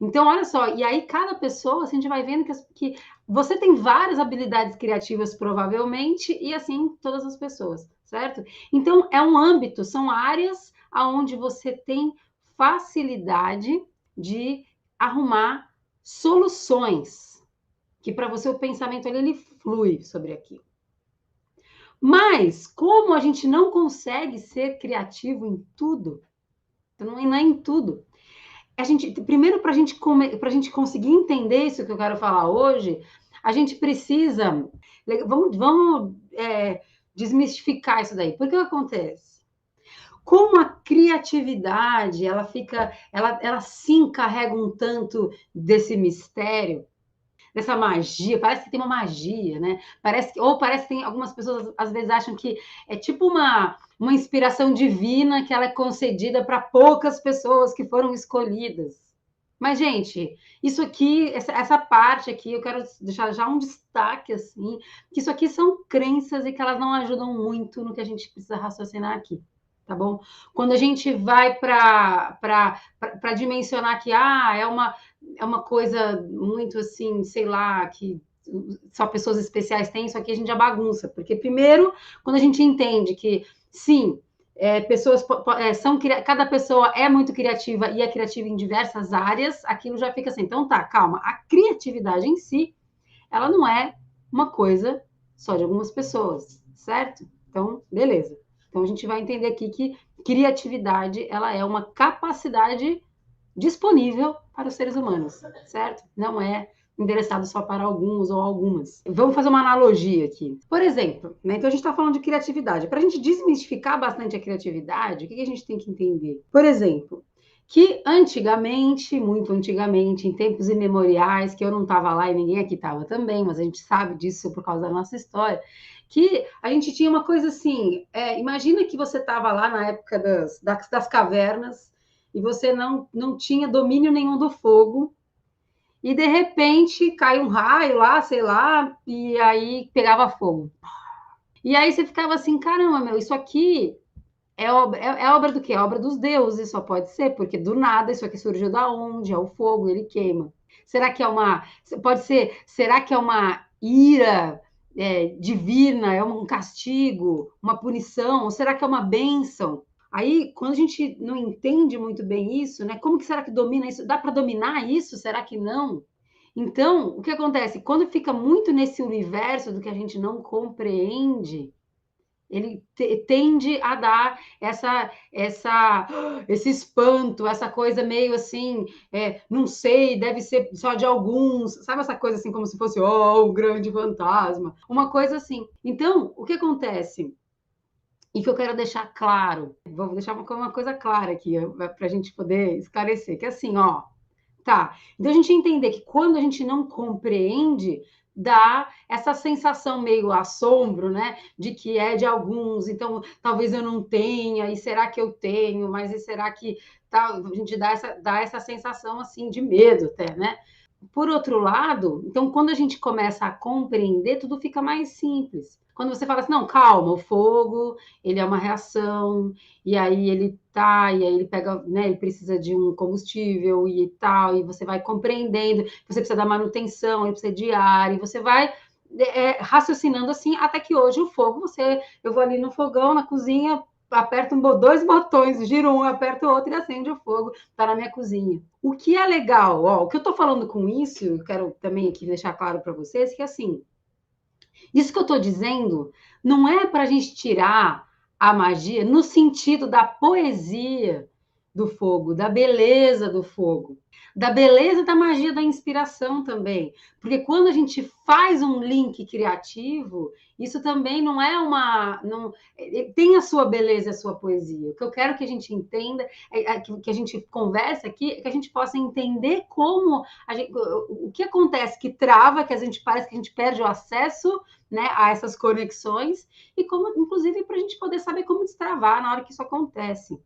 Então, olha só, e aí cada pessoa, assim, a gente vai vendo que você tem várias habilidades criativas, provavelmente, e assim todas as pessoas, certo? Então, é um âmbito, são áreas onde você tem facilidade de arrumar soluções, que para você o pensamento ali, ele flui sobre aquilo. Mas, como a gente não consegue ser criativo em tudo, não é em tudo, primeiro, para a gente conseguir entender isso que eu quero falar hoje, a gente precisa. Vamos desmistificar isso daí. Por que acontece? Como a criatividade ela se encarrega um tanto desse mistério, dessa magia, parece que tem uma magia, né? Parece que tem algumas pessoas às vezes acham que é tipo uma inspiração divina que ela é concedida para poucas pessoas que foram escolhidas. Mas, gente, isso aqui, essa parte aqui, eu quero deixar já um destaque, assim, que isso aqui são crenças e que elas não ajudam muito no que a gente precisa raciocinar aqui, tá bom? Quando a gente vai para dimensionar que é uma coisa muito assim, sei lá, que só pessoas especiais têm, isso aqui a gente já bagunça. Porque, primeiro, quando a gente entende que, sim, cada pessoa é muito criativa e é criativa em diversas áreas, aquilo já fica assim, então tá, calma, a criatividade em si, ela não é uma coisa só de algumas pessoas, certo? Então, beleza. Então a gente vai entender aqui que criatividade, ela é uma capacidade disponível para os seres humanos, certo? Não é endereçado só para alguns ou algumas. Vamos fazer uma analogia aqui. Por exemplo, né, então a gente está falando de criatividade. Para a gente desmistificar bastante a criatividade, o que a gente tem que entender? Por exemplo, que antigamente, muito antigamente, em tempos imemoriais, que eu não estava lá e ninguém aqui estava também, mas a gente sabe disso por causa da nossa história, que a gente tinha uma coisa assim, imagina que você estava lá na época das cavernas, e você não tinha domínio nenhum do fogo, e de repente cai um raio lá, sei lá, e aí pegava fogo. E aí você ficava assim, caramba, meu, isso aqui é obra do quê? É obra dos deuses, só pode ser, porque do nada isso aqui surgiu da onde? É o fogo, ele queima. Será que é uma. Pode ser. Será que é uma ira divina? É um castigo? Uma punição? Ou será que é uma bênção? Aí, quando a gente não entende muito bem isso, né? Como que será que domina isso? Dá para dominar isso? Será que não? Então, o que acontece? Quando fica muito nesse universo do que a gente não compreende, ele tende a dar esse espanto, essa coisa meio assim, não sei, deve ser só de alguns, sabe essa coisa assim, como se fosse, oh, um grande fantasma, uma coisa assim. Então, o que acontece? E que eu quero deixar claro, vou deixar uma coisa clara aqui, para a gente poder esclarecer, que é assim, ó, tá. Então a gente entender que quando a gente não compreende, dá essa sensação meio assombro, né? De que é de alguns, então talvez eu não tenha, e será que eu tenho? Mas e será que tá? A gente dá essa sensação assim de medo até, né? Por outro lado, então, quando a gente começa a compreender, tudo fica mais simples. Quando você fala assim, não, calma, o fogo, ele é uma reação, e aí ele pega, né, ele precisa de um combustível e tal, e você vai compreendendo, você precisa da manutenção, ele precisa de ar, e você vai raciocinando assim, até que hoje o fogo, eu vou ali no fogão, na cozinha, aperto dois botões, giro um, aperto o outro e acende o fogo, tá na minha cozinha. O que é legal, ó, o que eu tô falando com isso, eu quero também aqui deixar claro para vocês, que assim, isso que eu tô dizendo não é para a gente tirar a magia no sentido da poesia do fogo, da beleza do fogo, da beleza da magia da inspiração também. Porque quando a gente faz um link criativo, isso também não é uma. Não, tem a sua beleza, a sua poesia. O que eu quero que a gente entenda, que a gente converse aqui, é que a gente possa entender como o que acontece que trava, que a gente parece que a gente perde o acesso, né, a essas conexões, e como, inclusive, para a gente poder saber como destravar na hora que isso acontece.